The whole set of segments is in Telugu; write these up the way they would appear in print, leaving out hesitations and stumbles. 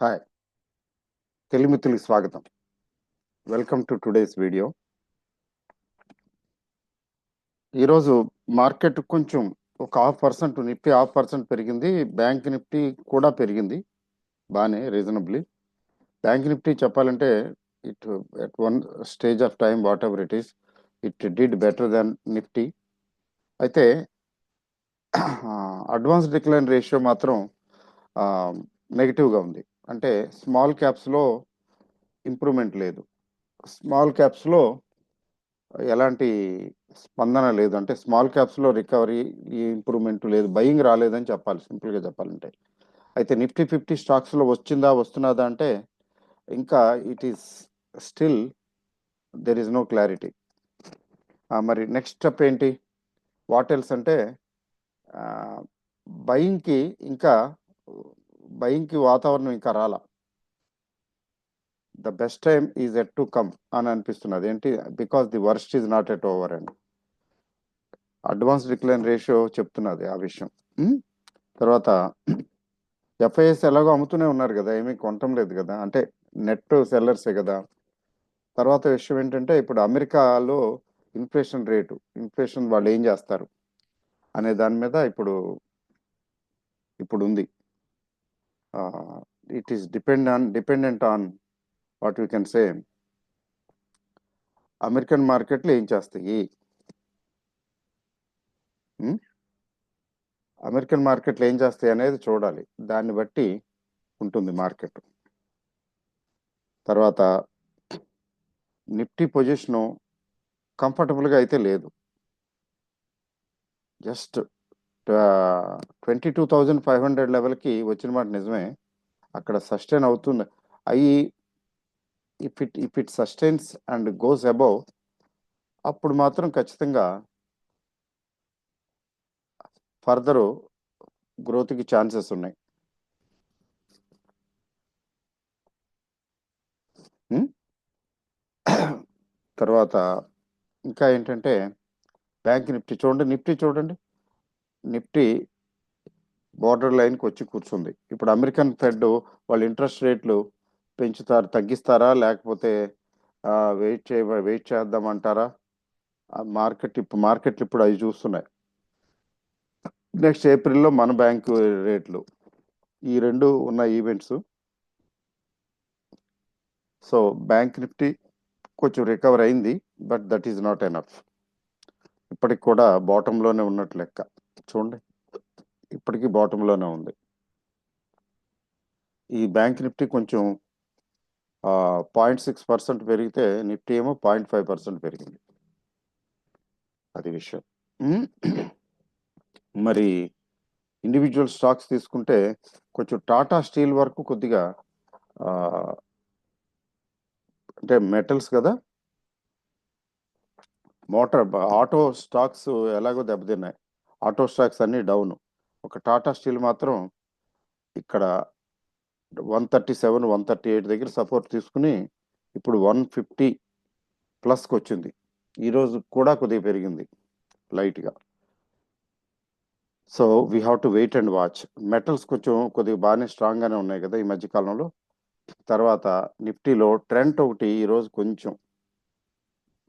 హాయ్, తెలుగుమిత్రులకి స్వాగతం. Welcome to today's video. ఈరోజు మార్కెట్ కొంచెం ఒక 0.5%, నిఫ్టీ 0.5% పెరిగింది. బ్యాంక్ నిఫ్టీ కూడా పెరిగింది బాగానే, రీజనబ్లీ. బ్యాంక్ నిఫ్టీ చెప్పాలంటే it at one stage of time what ever it is, it did better than Nifty. అయితే అడ్వాన్స్ డిక్లైన్ రేషియో మాత్రం నెగిటివ్గా ఉంది. అంటే స్మాల్ క్యాప్స్లో ఇంప్రూవ్మెంట్ లేదు, స్మాల్ క్యాప్స్లో ఎలాంటి స్పందన లేదు. అంటే స్మాల్ క్యాప్స్లో రికవరీ, ఇంప్రూవ్మెంట్ లేదు, బయింగ్ రాలేదని చెప్పాలి సింపుల్గా చెప్పాలంటే. అయితే నిఫ్టీ 50 స్టాక్స్లో వస్తున్నదా అంటే ఇంకా it is still there is no clarity. మరి నెక్స్ట్ స్టెప్ ఏంటి, వాట్ ఎల్స్ అంటే బయింగ్కి ఇంకా వాతావరణం ఇంకా రాలా. The best time is yet to come అని అనిపిస్తున్నది. ఏంటి, because the worst is not yet over and advance decline ratio చెప్తున్నది ఆ విషయం. తర్వాత ఎఫ్ఐఎస్ ఎలాగో అమ్ముతూనే ఉన్నారు కదా, ఏమీ కొనటం లేదు కదా, అంటే నెట్ సెల్లర్సే కదా. తర్వాత విషయం ఏంటంటే ఇప్పుడు అమెరికాలో ఇన్ఫ్లేషన్ వాళ్ళు ఏం చేస్తారు అనే దాని మీద ఇప్పుడు ఉంది. It is dependent on what we can say, American మార్కెట్లు ఏం చేస్తాయి, అమెరికన్ మార్కెట్లు ఏం చేస్తాయి అనేది చూడాలి, దాన్ని బట్టి ఉంటుంది మార్కెట్. తర్వాత నిఫ్టీ పొజిషను కంఫర్టబుల్గా అయితే లేదు. జస్ట్ 22,500 లెవెల్కి వచ్చిన మాట నిజమే, అక్కడ సస్టైన్ అవుతుంది. అవి if it sustains and goes above, అప్పుడు మాత్రం ఖచ్చితంగా ఫర్దర్ గ్రోత్కి ఛాన్సెస్ ఉన్నాయి. తర్వాత ఇంకా ఏంటంటే బ్యాంక్ నిఫ్టీ చూడండి, నిఫ్టీ బోర్డర్ లైన్కి వచ్చి కూర్చుంది. ఇప్పుడు అమెరికన్ ఫెడ్ వాళ్ళు ఇంట్రెస్ట్ రేట్లు తగ్గిస్తారా, లేకపోతే వెయిట్ చేద్దామంటారా? మార్కెట్లు ఇప్పుడు అవి చూస్తున్నాయి. నెక్స్ట్ ఏప్రిల్లో మన బ్యాంకు రేట్లు, ఈ రెండు ఉన్న ఈవెంట్స్. సో బ్యాంక్ నిఫ్టీ కొంచెం రికవర్ అయింది, but that is not enough. ఇప్పటికి కూడా బాటంలోనే ఉన్నట్టు లెక్క. చూడండి, ఇప్పటికీ బాటంలోనే ఉంది. ఈ బ్యాంక్ నిఫ్టీ కొంచెం 0.6% పెరిగితే, నిఫ్టీ ఏమో 0.5% పెరిగింది. అది విషయం. మరి ఇండివిజువల్ స్టాక్స్ తీసుకుంటే కొంచెం టాటా స్టీల్ వరకు కొద్దిగా అంటే మెటల్స్ కదా, ఆటో స్టాక్స్ ఎలాగో దెబ్బతిన్నాయి. ఆటో స్టాక్స్ అన్ని డౌన్. ఒక టాటా స్టీల్ మాత్రం ఇక్కడ 137, 138 దగ్గర సపోర్ట్ తీసుకుని ఇప్పుడు 150 ప్లస్కి వచ్చింది. ఈరోజు కూడా కొద్దిగా పెరిగింది లైట్గా. So we have to wait and watch. Metals కొద్దిగా బాగానే స్ట్రాంగ్గానే ఉన్నాయి కదా ఈ మధ్యకాలంలో. తర్వాత నిఫ్టీలో ట్రెండ్ ఒకటి ఈరోజు కొంచెం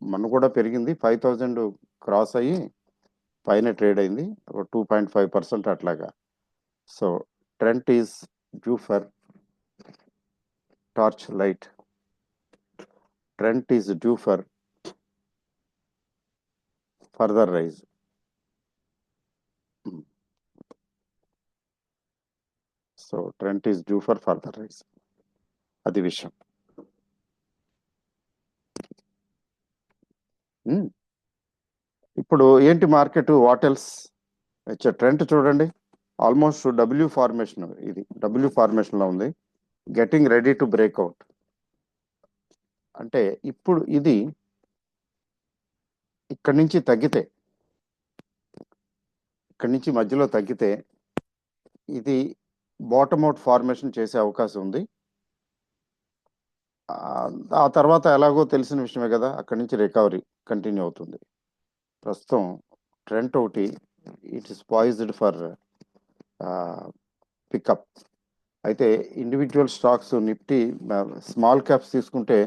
మన కూడా పెరిగింది, 5,000 క్రాస్ అయ్యి పైన ట్రేడ్ అయింది, 2.5% అట్లాగా. So trend is due for torch light, trend is due for further rise. So trend is due for further rise, అది విషయం. ఇప్పుడు ఏంటి మార్కెట్, వాట్ ఎల్స్? ట్రెండ్ చూడండి, ఆల్మోస్ట్ డబ్ల్యూ ఫార్మేషన్, ఇది డబ్ల్యూ ఫార్మేషన్లో ఉంది, గెటింగ్ రెడీ టు బ్రేక్అవుట్. అంటే ఇప్పుడు ఇది ఇక్కడి నుంచి మధ్యలో తగ్గితే ఇది బాటమ్ అవుట్ ఫార్మేషన్ చేసే అవకాశం ఉంది. ఆ తర్వాత ఎలాగో తెలిసిన విషయమే కదా, అక్కడి నుంచి రికవరీ కంటిన్యూ అవుతుంది. ప్రస్తుతం ట్రెండ్ ఒకటి, it is poised for pickup. అయితే individual stocks Nifty small caps తీసుకుంటే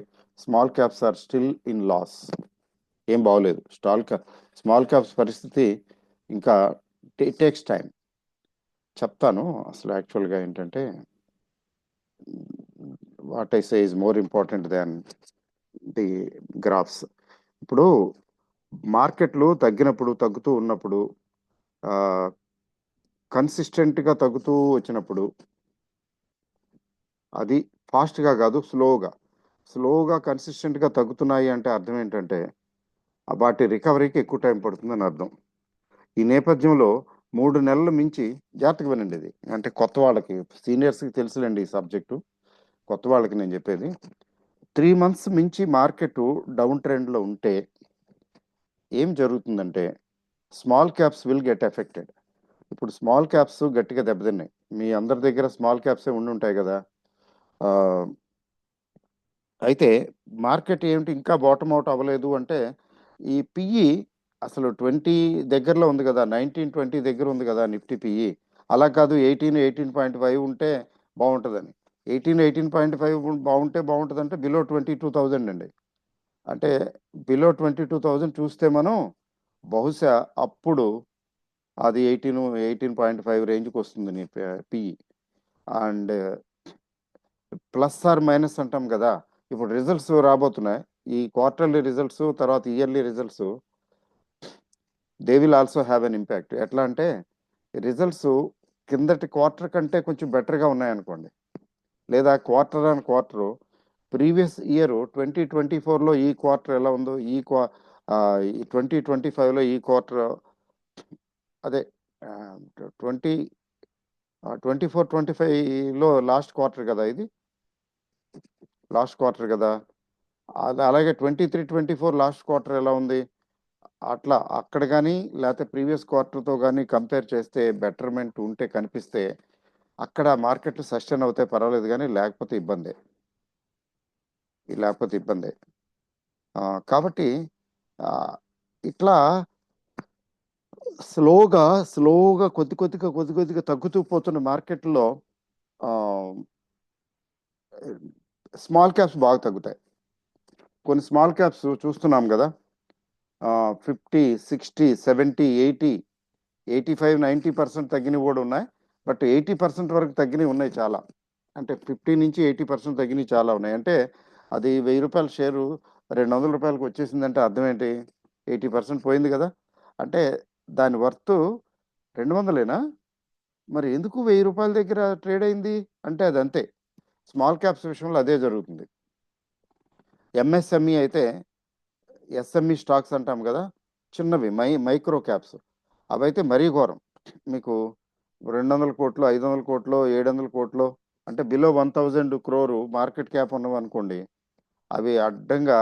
small caps are still in loss. ఏం బాగోలేదు స్మాల్ క్యాప్స్ పరిస్థితి. ఇంకా టేక్స్ టైం. చెప్తాను అసలు యాక్చువల్గా ఏంటంటే what I say is more important than the graphs. ఇప్పుడు మార్కెట్లు తగ్గినప్పుడు తగ్గుతూ ఉన్నప్పుడు కన్సిస్టెంట్గా తగ్గుతూ వచ్చినప్పుడు అది ఫాస్ట్గా కాదు స్లోగా కన్సిస్టెంట్గా తగ్గుతున్నాయి అంటే అర్థం ఏంటంటే వాటి రికవరీకి ఎక్కువ టైం పడుతుందని అర్థం. ఈ నేపథ్యంలో 3 నెలలు మించి జాగ్రత్తగా వినండి. ఇది అంటే కొత్త వాళ్ళకి, సీనియర్స్కి తెలుసులేండి ఈ సబ్జెక్టు, కొత్త వాళ్ళకి నేను చెప్పేది. 3 మంత్స్ మించి మార్కెట్ డౌన్ ట్రెండ్లో ఉంటే ఏం జరుగుతుందంటే small caps will get affected. ఇప్పుడు స్మాల్ క్యాప్స్ గట్టిగా దెబ్బతిన్నాయి. మీ అందరి దగ్గర స్మాల్ క్యాప్సే ఉండి ఉంటాయి కదా. ఆ, అయితే మార్కెట్ ఏమిటి ఇంకా బాటమ్ అవుట్ అవ్వలేదు అంటే ఈ పిఈ అసలు 20 దగ్గరలో ఉంది కదా, 19-20 దగ్గర ఉంది కదా నిఫ్టీ పిఈ. అలా కాదు 18-18.5 ఉంటే బాగుంటుందని. 18-18.5 బాగుంటుంది అంటే బిలో 22,000 అండి. అంటే బిలో 22,000 చూస్తే మనం బహుశా అప్పుడు అది 18-18.5 రేంజ్కి వస్తుంది నీ PE. And plus or minus అంటాం కదా. ఇప్పుడు రిజల్ట్స్ రాబోతున్నాయి, ఈ క్వార్టర్లీ రిజల్ట్స్, తర్వాత yearly results. They will also have an impact. ఎట్లా అంటే రిజల్ట్స్ కిందటి క్వార్టర్ కంటే కొంచెం బెటర్గా ఉన్నాయనుకోండి, లేదా quarter on quarter previous year 2024లో ఈ క్వార్టర్ ఎలా ఉందో ఈ 2025లో ఈ క్వార్టర్, అదే 24-25లో లాస్ట్ క్వార్టర్ కదా, ఇది లాస్ట్ క్వార్టర్ కదా. అలాగే 23-24 లాస్ట్ క్వార్టర్ ఎలా ఉంది, అట్లా అక్కడ కానీ లేకపోతే ప్రీవియస్ క్వార్టర్తో కానీ కంపేర్ చేస్తే బెటర్మెంట్ ఉంటే కనిపిస్తే అక్కడ మార్కెట్లు సస్టైన్ అవుతాయి, పర్వాలేదు. కానీ లేకపోతే ఇబ్బందే. కాబట్టి ఇట్లా స్లోగా కొద్ది కొద్దిగా తగ్గుతూ పోతున్న మార్కెట్లో స్మాల్ క్యాప్స్ బాగా తగ్గుతాయి. కొన్ని స్మాల్ క్యాప్స్ చూస్తున్నాం కదా, 50-60-70-80-85-90% తగ్గినవి కూడా ఉన్నాయి. బట్ 80% వరకు తగ్గినవి ఉన్నాయి చాలా. అంటే 50 నుంచి 80% తగ్గినవి చాలా ఉన్నాయి. అంటే అది 1000 రూపాయల షేరు 200 రూపాయలకు వచ్చేసిందంటే అర్థం ఏంటి? 80% పోయింది కదా. అంటే దాని వర్త్ 200ఏనా, మరి ఎందుకు 1000 రూపాయల దగ్గర ట్రేడ్ అయింది అంటే అది అంతే. స్మాల్ క్యాప్స్ విషయంలో అదే జరుగుతుంది. ఎంఎస్ఎంఈ అయితే ఎస్ఎంఈ స్టాక్స్ అంటాం కదా, చిన్నవి మైక్రో క్యాప్స్, అవైతే మరీ ఘోరం. మీకు 200 కోట్లు, 500 కోట్లు, 700 కోట్లు, అంటే బిలో 1000 crore మార్కెట్ క్యాప్ ఉన్నవి అనుకోండి, అవి అడ్డంగా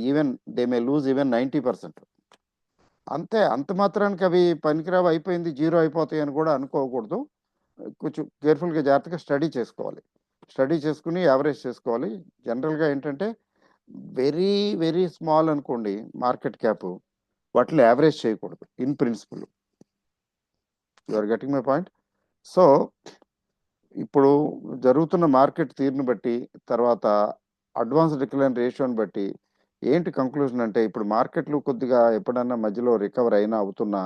even they may lose even 90%. అంతే, అంత మాత్రానికి అవి పనికిరావు, అయిపోయింది, జీరో అయిపోతాయి అని కూడా అనుకోకూడదు. కొంచెం కేర్ఫుల్గా జాగ్రత్తగా స్టడీ చేసుకుని యావరేజ్ చేసుకోవాలి. జనరల్గా ఏంటంటే వెరీ వెరీ స్మాల్ అనుకోండి మార్కెట్ క్యాప్, వాటిని యావరేజ్ చేయకూడదు in principle. You are getting my point. So ఇప్పుడు జరుగుతున్న మార్కెట్ తీరుని బట్టి, తర్వాత అడ్వాన్స్ డిక్లైన్ రేషియోని బట్టి ఏంటి కంక్లూజన్ అంటే, ఇప్పుడు మార్కెట్లు కొద్దిగా ఎప్పుడన్నా మధ్యలో రికవర్ అయినా అవుతున్నా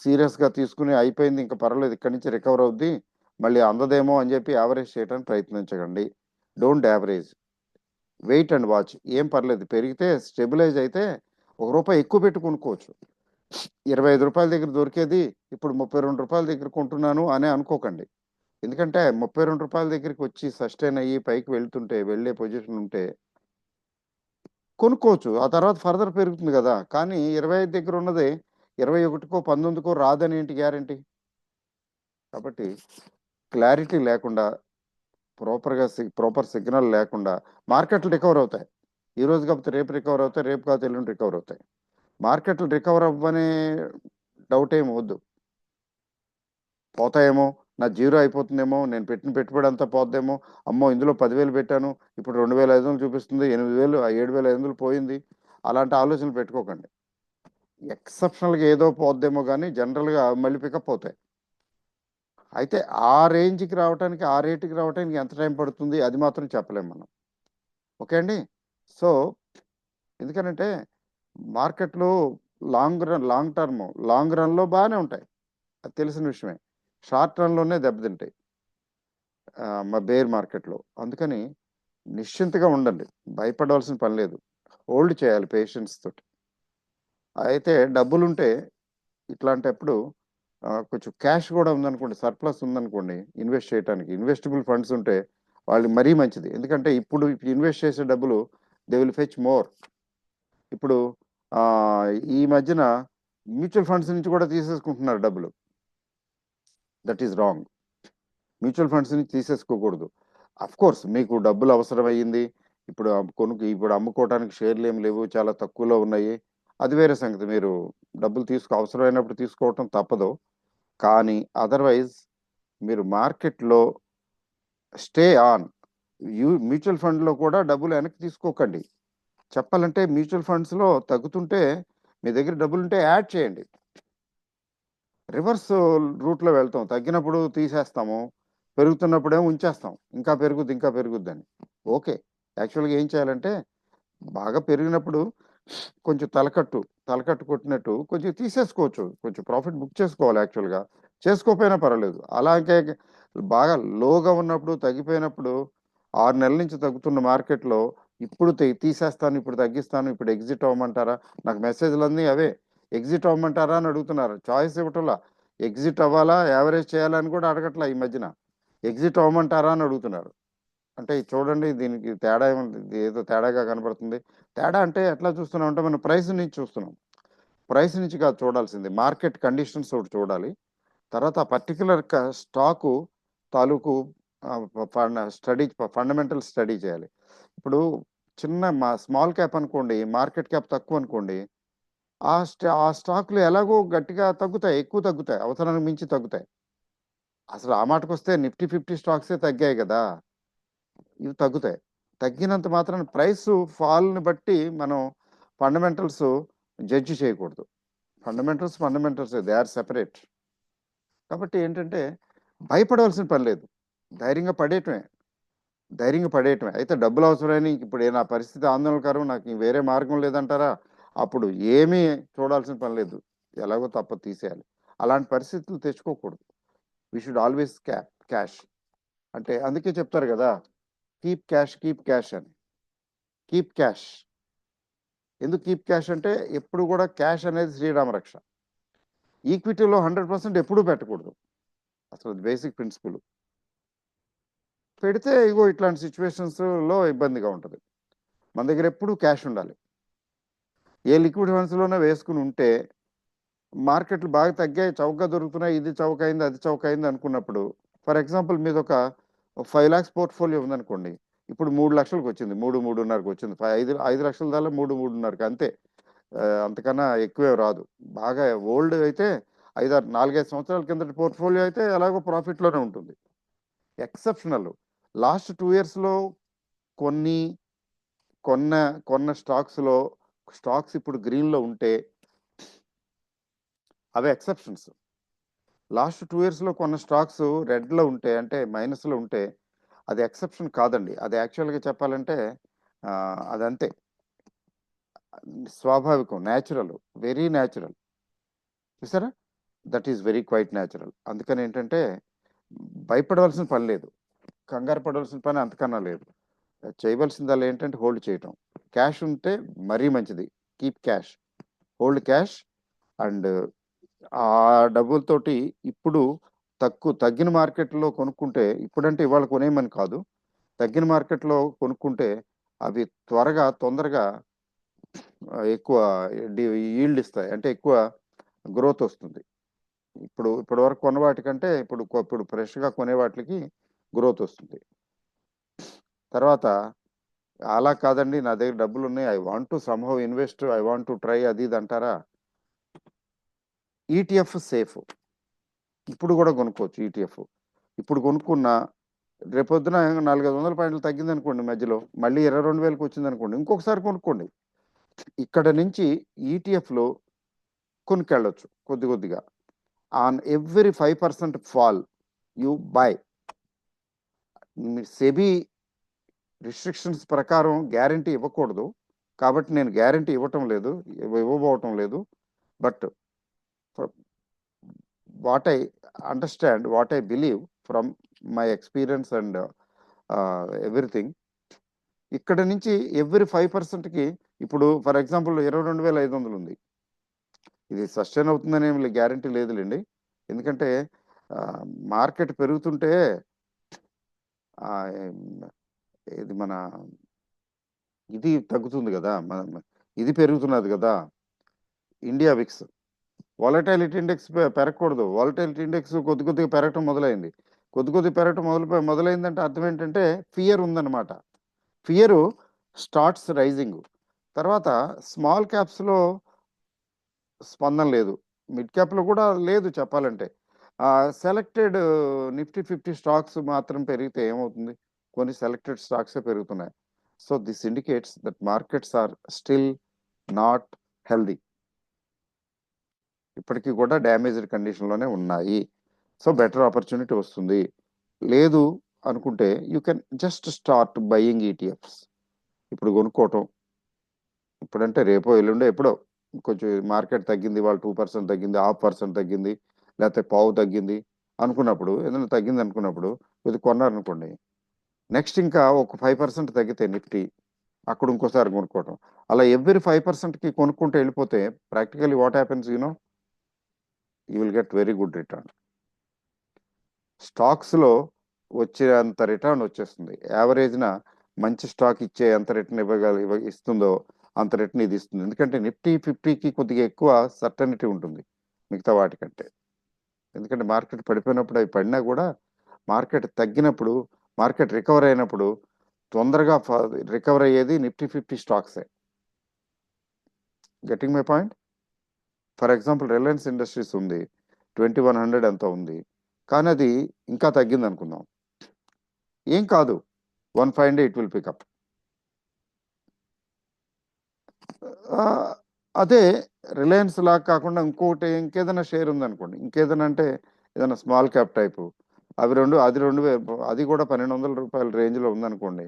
సీరియస్గా తీసుకుని అయిపోయింది ఇంకా పర్వాలేదు ఇక్కడి నుంచి రికవర్ అవుద్ది, మళ్ళీ అందదేమో అని చెప్పి యావరేజ్ చేయడానికి ప్రయత్నించకండి. Don't average, wait and watch. ఏం పర్లేదు, పెరిగితే స్టెబిలైజ్ అయితే ₹1 ఎక్కువ పెట్టి కొనుక్కోవచ్చు. 25 రూపాయల దగ్గర దొరికేది ఇప్పుడు 32 రూపాయల దగ్గర కొంటున్నాను అనే అనుకోకండి. ఎందుకంటే 32 రూపాయల దగ్గరికి వచ్చి సస్టైన్ అయ్యి పైకి వెళ్ళే పొజిషన్ ఉంటే కొనుక్కోవచ్చు, ఆ తర్వాత ఫర్దర్ పెరుగుతుంది కదా. కానీ 25 దగ్గర ఉన్నది 21కో 19కో రాదని ఏంటి గ్యారంటీ? కాబట్టి క్లారిటీ లేకుండా, ప్రాపర్ సిగ్నల్ లేకుండా మార్కెట్లు రికవర్ అవుతాయి. ఈ రోజు కాకపోతే రేపు రికవర్ అవుతాయి, రేపు కాకపోతే ఎల్లుండి రికవర్ అవుతాయి. మార్కెట్లు రికవర్ అవ్వనే డౌట్ ఏమి వద్దు. పోతాయేమో, నా జీరో అయిపోతుందేమో, నేను పెట్టిన పెట్టుబడి అంతా పోద్దేమో, అమ్మో ఇందులో 10,000 పెట్టాను ఇప్పుడు 2,500 చూపిస్తుంది, 8,000 7,500 పోయింది, అలాంటి ఆలోచనలు పెట్టుకోకండి. ఎక్సెప్షనల్గా ఏదో పోద్దేమో కానీ జనరల్గా మళ్ళీ పికప్ అవుతాయి. అయితే ఆ రేంజ్కి రావడానికి, ఆ రేటుకి రావడానికి ఎంత టైం పడుతుంది అది మాత్రం చెప్పలేము మనం. ఓకే అండి. సో ఎందుకనంటే మార్కెట్లు లాంగ్ టర్మ్, లాంగ్ రన్లో బాగానే ఉంటాయి, అది తెలిసిన విషయమే. షార్ట్ రన్లోనే దెబ్బతింటాయి మా బేర్ మార్కెట్లో. అందుకని నిశ్చింతగా ఉండండి, భయపడవలసిన పని లేదు, హోల్డ్ చేయాలి పేషెన్స్ తోటి. అయితే డబ్బులుంటే ఇట్లాంటప్పుడు కొంచెం క్యాష్ కూడా ఉందనుకోండి, సర్ప్లస్ ఉందనుకోండి, ఇన్వెస్ట్ చేయడానికి ఇన్వెస్టబుల్ ఫండ్స్ ఉంటే వాళ్ళు మరీ మంచిది. ఎందుకంటే ఇప్పుడు ఇన్వెస్ట్ చేసే డబ్బులు దే విల్ ఫెచ్ మోర్. ఇప్పుడు ఆ, ఈ మధ్యన మ్యూచువల్ ఫండ్స్ నుంచి కూడా తీసేసుకుంటున్నారు డబ్బులు. That is wrong. Mutual funds నుంచి తీసేసుకోకూడదు. అఫ్ కోర్స్ మీకు డబ్బులు అవసరం అయ్యింది, ఇప్పుడు ఇప్పుడు అమ్ముకోవడానికి షేర్లు ఏమి లేవు, చాలా తక్కువలో ఉన్నాయి, అది వేరే సంగతి. మీరు డబ్బులు అవసరమైనప్పుడు తీసుకోవటం తప్పదు. కానీ అదర్వైజ్ మీరు మార్కెట్లో స్టే ఆన్. మ్యూచువల్ ఫండ్లో కూడా డబ్బులు వెనక్కి తీసుకోకండి. చెప్పాలంటే మ్యూచువల్ ఫండ్స్లో తగ్గుతుంటే మీ దగ్గర డబ్బులుంటే యాడ్ చేయండి. రివర్స్ రూట్లో వెళ్తాం, తగ్గినప్పుడు తీసేస్తాము, పెరుగుతున్నప్పుడేమో ఉంచేస్తాం, ఇంకా పెరుగుద్ది ఇంకా పెరుగుద్దని. ఓకే, యాక్చువల్గా ఏం చేయాలంటే బాగా పెరిగినప్పుడు కొంచెం తలకట్టు కొట్టినట్టు కొంచెం తీసేసుకోవచ్చు, కొంచెం ప్రాఫిట్ బుక్ చేసుకోవాలి. యాక్చువల్గా చేసుకోకపోయినా పర్వాలేదు. అలాగే బాగా లోగా ఉన్నప్పుడు, తగ్గిపోయినప్పుడు 6 నెలల నుంచి తగ్గుతున్న మార్కెట్లో ఇప్పుడు తీసేస్తాను, ఇప్పుడు తగ్గిస్తాను, ఇప్పుడు ఎగ్జిట్ అవ్వమంటారా, నాకు మెసేజ్లు అన్నీ అవే, ఎగ్జిట్ అవ్వమంటారా అని అడుగుతున్నారు. చాయిస్ ఇవ్వటంలా, ఎగ్జిట్ అవ్వాలా యావరేజ్ చేయాలా అని కూడా అడగట్లా. ఈ మధ్యన ఎగ్జిట్ అవ్వమంటారా అని అడుగుతున్నారు. అంటే ఇది చూడండి, దీనికి తేడా ఏముంది, ఇది ఏదో తేడాగా కనబడుతుంది. తేడా అంటే ఎట్లా చూస్తున్నాం అంటే మనం ప్రైస్ నుంచి చూస్తున్నాం. ప్రైస్ నుంచి కాదు చూడాల్సింది, మార్కెట్ కండిషన్స్ ఒకటి చూడాలి. తర్వాత ఆ పర్టికులర్ స్టాకు తాలూకు ఫండమెంటల్ స్టడీ చేయాలి. ఇప్పుడు మా స్మాల్ క్యాప్ అనుకోండి, మార్కెట్ క్యాప్ తక్కువ అనుకోండి, ఆ స్టాక్లు ఎలాగో గట్టిగా తగ్గుతాయి, ఎక్కువ తగ్గుతాయి, అవసరానికి మించి తగ్గుతాయి. అసలు ఆ మాటకు వస్తే నిఫ్టీ 50 స్టాక్సే తగ్గాయి కదా, ఇవి తగ్గుతాయి. తగ్గినంత మాత్రాన ప్రైస్ ఫాల్ని బట్టి మనం ఫండమెంటల్స్ జడ్జి చేయకూడదు. Fundamentals they are separate. కాబట్టి ఏంటంటే భయపడవలసిన పని లేదు, ధైర్యంగా పడేయటమే, అయితే డబ్బులు అవసరమని ఇప్పుడు నా పరిస్థితి ఆందోళనకరం, నాకు వేరే మార్గం లేదంటారా, అప్పుడు ఏమీ చూడాల్సిన పని లేదు, ఎలాగో తప్ప తీసేయాలి. అలాంటి పరిస్థితులు తెచ్చుకోకూడదు. We should always cash. అంటే అందుకే చెప్తారు కదా, కీప్ క్యాష్ అని. Keep cash. ఎందుకు కీప్ క్యాష్ అంటే ఎప్పుడు కూడా క్యాష్ అనేది శ్రీరామ రక్ష. ఈక్విటీలో 100% ఎప్పుడూ పెట్టకూడదు, అసలు బేసిక్ ప్రిన్సిపల్. పెడితే ఇగో ఇట్లాంటి సిచ్యువేషన్స్లో ఇబ్బందిగా ఉంటుంది. మన దగ్గర ఎప్పుడు క్యాష్ ఉండాలి. ఏ లిక్విడ్ ఫండ్స్లోనే వేసుకుని ఉంటే మార్కెట్లు బాగా తగ్గాయి, చౌకగా దొరుకుతున్నాయి, ఇది చౌకైంది అది చౌకైంది అనుకున్నప్పుడు, ఫర్ ఎగ్జాంపుల్ మీద ఒక 5 lakhs పోర్ట్ఫోలియో ఉందనుకోండి, ఇప్పుడు 3 లక్షలకు వచ్చింది, 3-3.5కి వచ్చింది, 5 లక్షల దాకా 3-3.5కి, అంతే. అంతకన్నా ఎక్కువే రాదు. బాగా ఓల్డ్ అయితే 4-5 సంవత్సరాల కిందటి పోర్ట్ఫోలియో అయితే ఎలాగో ప్రాఫిట్లోనే ఉంటుంది. ఎక్సెప్షనల్ లాస్ట్ 2 yearsలో కొన్ని కొన్న స్టాక్స్ ఇప్పుడు గ్రీన్లో ఉంటే అవి ఎక్సెప్షన్స్. లాస్ట్ 2 yearsలో కొన్న స్టాక్స్ రెడ్లో ఉంటే, అంటే మైనస్లో ఉంటే, అది ఎక్సెప్షన్ కాదండి. అది యాక్చువల్గా చెప్పాలంటే అదంతే, స్వాభావికం, న్యాచురల్, వెరీ న్యాచురల్. చూసారా, that is very quite natural. అందుకని ఏంటంటే భయపడవలసిన పని లేదు, కంగారు పడవలసిన పని అంతకన్నా లేదు. చేయవలసిందల్లా ఏంటంటే హోల్డ్ చేయటం. క్యాష్ ఉంటే మరీ మంచిది, keep cash, hold cash. And ఆ డబ్బులతోటి ఇప్పుడు తగ్గిన మార్కెట్లో కొనుక్కుంటే, ఇప్పుడంటే ఇవాళ కొనేయమని కాదు, తగ్గిన మార్కెట్లో కొనుక్కుంటే అవి తొందరగా ఎక్కువ ఈల్డ్ ఇస్తాయి, అంటే ఎక్కువ గ్రోత్ వస్తుంది. ఇప్పటి వరకు కొన్న వాటికంటే ఇప్పుడు ఫ్రెష్గా కొనే వాటికి గ్రోత్ వస్తుంది. తర్వాత అలా కాదండి, నా దగ్గర డబ్బులు ఉన్నాయి, I want to somehow invest, I want to try, అది ఇది అంటారా, ఈటీఎఫ్ సేఫ్. ఇప్పుడు కూడా కొనుక్కోవచ్చు ఈటీఎఫ్. ఇప్పుడు కొనుక్కున్న రేపొద్దున 400-500 పాయింట్లు తగ్గింది అనుకోండి, మధ్యలో మళ్ళీ 22,000కి వచ్చింది అనుకోండి, ఇంకొకసారి కొనుక్కోండి. ఇక్కడ నుంచి ఈటీఎఫ్లో కొనుక్కెళ్ళొచ్చు కొద్దిగా. On every 5% fall you by. SEBI restrictions ప్రకారం గ్యారంటీ ఇవ్వకూడదు, కాబట్టి నేను గ్యారంటీ ఇవ్వటం లేదు, ఇవ్వబోవటం లేదు. But what I understand, what I believe from my experience and everything, ఇక్కడ నుంచి ఎవ్రీ 5%కి ఇప్పుడు ఫర్ ఎగ్జాంపుల్ 22,500 ఉంది. ఇది సస్టైన్ అవుతుందని ఏమి గ్యారంటీ లేదులేండి. ఎందుకంటే మార్కెట్ పెరుగుతుంటే ఇది మన ఇది తగ్గుతుంది కదా, ఇది పెరుగుతున్నది కదా, ఇండియా విక్స్. వాలటైలిటీ ఇండెక్స్ పెరగకూడదు. వాలటైలిటీ ఇండెక్స్ కొద్దిగా పెరగటం మొదలైంది. కొద్దిగా పెరగటం మొదలైందంటే అర్థం ఏంటంటే ఫియర్ ఉందన్నమాట. Fear starts rising. తర్వాత స్మాల్ క్యాప్స్లో స్పందన లేదు, మిడ్ క్యాప్లో కూడా లేదు చెప్పాలంటే. సెలెక్టెడ్ నిఫ్టీ 50 స్టాక్స్ మాత్రం పెరిగితే ఏమవుతుంది, కొన్ని సెలెక్టెడ్ స్టాక్సే పెరుగుతున్నాయి. So this indicates that markets are still not healthy, ఇప్పటికీ కూడా డ్యామేజ్డ్ కండిషన్లోనే ఉన్నాయి. సో బెటర్ ఆపర్చునిటీ వస్తుంది. లేదు అనుకుంటే you can just start buying ETFs. ఇప్పుడు కొనుక్కోవటం, ఇప్పుడంటే రేపో ఎల్లుండో ఎప్పుడో కొంచెం మార్కెట్ తగ్గింది, వాళ్ళు 2% తగ్గింది, 0.5% తగ్గింది, లేకపోతే పావు తగ్గింది అనుకున్నప్పుడు, ఏదైనా తగ్గింది అనుకున్నప్పుడు ఇది కొన్నారనుకోండి, నెక్స్ట్ ఇంకా ఒక 5% తగ్గితే నిఫ్టీ, అక్కడ ఇంకోసారి కొనుక్కోవటం. అలా ఎవ్రీ 5%కి కొనుక్కుంటూ వెళ్ళిపోతే practically what happens you know, you will get very good return. స్టాక్స్లో వచ్చేంత రిటర్న్ వచ్చేస్తుంది. యావరేజ్న మంచి స్టాక్ ఇచ్చే ఎంత రిటర్న్ ఇస్తుందో అంత రిటర్న్ ఇది ఇస్తుంది. ఎందుకంటే నిఫ్టీ 50కి కొద్దిగా ఎక్కువ సర్టనిటీ ఉంటుంది మిగతా వాటికంటే. ఎందుకంటే మార్కెట్ పడిపోయినప్పుడు అవి పడినా కూడా మార్కెట్ తగ్గినప్పుడు, మార్కెట్ రికవర్ అయినప్పుడు తొందరగా రికవర్ అయ్యేది నిఫ్టీ 50 స్టాక్సే. Getting my point? For example Reliance industries ఉంది, 2100 ఎంత ఉంది, కానీ అది ఇంకా తగ్గింది అనుకుందాం, ఏం కాదు, 1 ఇట్ విల్ పికప్. అదే రిలయన్స్ లాగా కాకుండా ఇంకోటి ఇంకేదైనా షేర్ ఉందనుకోండి, ఇంకేదైనా అంటే ఏదైనా స్మాల్ క్యాప్ టైపు, అది కూడా 1,200 రూపాయల రేంజ్లో ఉందనుకోండి,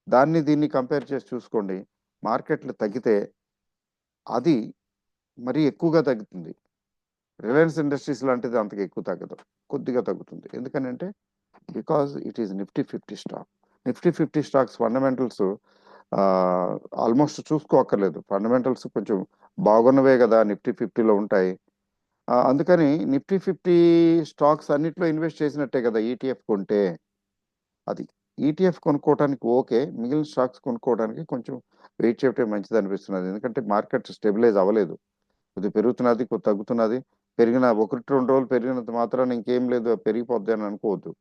దాన్ని దీన్ని కంపేర్ చేసి చూసుకోండి, మార్కెట్లు తగ్గితే అది మరీ ఎక్కువగా తగ్గుతుంది. రిలయన్స్ ఇండస్ట్రీస్ లాంటిది అంతగా ఎక్కువ తగ్గదు, కొద్దిగా తగ్గుతుంది. ఎందుకనంటే because it is Nifty 50 stock. Nifty 50 stocks fundamentals almost చూసుకోక్కర్లేదు. ఫండమెంటల్స్ కొంచెం బాగున్నవే కదా నిఫ్టీ 50లో ఉంటాయి. అందుకని నిఫ్టీ 50 స్టాక్స్ అన్నిట్లో ఇన్వెస్ట్ చేసినట్టే కదా ఈటీఎఫ్ కొంటే. అది ఈటీఎఫ్ కొనుక్కోవడానికి ఓకే, మిగిలిన స్టాక్స్ కొనుక్కోవడానికి కొంచెం వెయిట్ చేయటం మంచిది అనిపిస్తున్నది. ఎందుకంటే మార్కెట్ స్టెబిలైజ్ అవ్వలేదు, కొద్ది పెరుగుతున్నది, కొద్ది తగ్గుతున్నది. పెరిగిన 1-2 రోజులు పెరిగినంత మాత్రాన ఇంకేం లేదు, పెరిగిపోద్ది అని అనుకోవద్దు.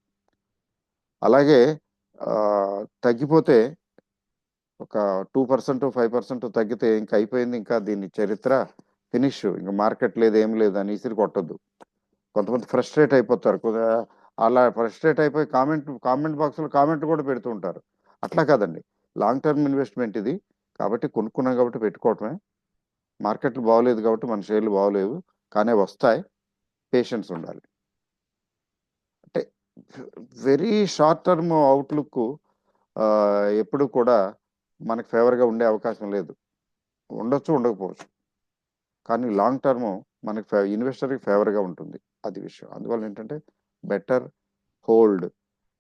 అలాగే తగ్గిపోతే ఒక 2% 5% తగ్గితే ఇంక అయిపోయింది, ఇంకా దీని చరిత్ర ఫినిష్, ఇంకా మార్కెట్ లేదు ఏం లేదు అని ఇసిరి కొట్టద్దు. కొంతమంది ఫ్రస్ట్రేట్ అయిపోతారు, అలా ఫ్రస్ట్రేట్ అయిపోయి కామెంట్ బాక్స్లో కామెంట్ కూడా పెడుతూ ఉంటారు. అట్లా కాదండి, లాంగ్ టర్మ్ ఇన్వెస్ట్మెంట్ ఇది, కాబట్టి కొనుక్కున్నాం కాబట్టి పెట్టుకోవటమే. మార్కెట్లు బాగోలేదు కాబట్టి మన షేర్లు బాగోలేవు, కానీ వస్తాయి, పేషెన్స్ ఉండాలి. అంటే వెరీ షార్ట్ టర్మ్ అవుట్లుక్ ఎప్పుడు కూడా మనకు ఫేవర్గా ఉండే అవకాశం లేదు, ఉండొచ్చు ఉండకపోవచ్చు, కానీ లాంగ్ టర్మ్ మనకి ఇన్వెస్టర్కి ఫేవర్గా ఉంటుంది, అది విషయం. అందువల్ల ఏంటంటే బెటర్ హోల్డ్,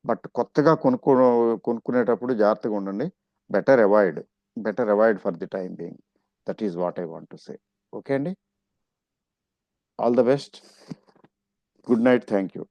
బట్ కొత్తగా కొనుక్కునేటప్పుడు జాగ్రత్తగా ఉండండి. Better avoid for the time being. That is what I want to say. Okay అండి, all the best, good night, thank you.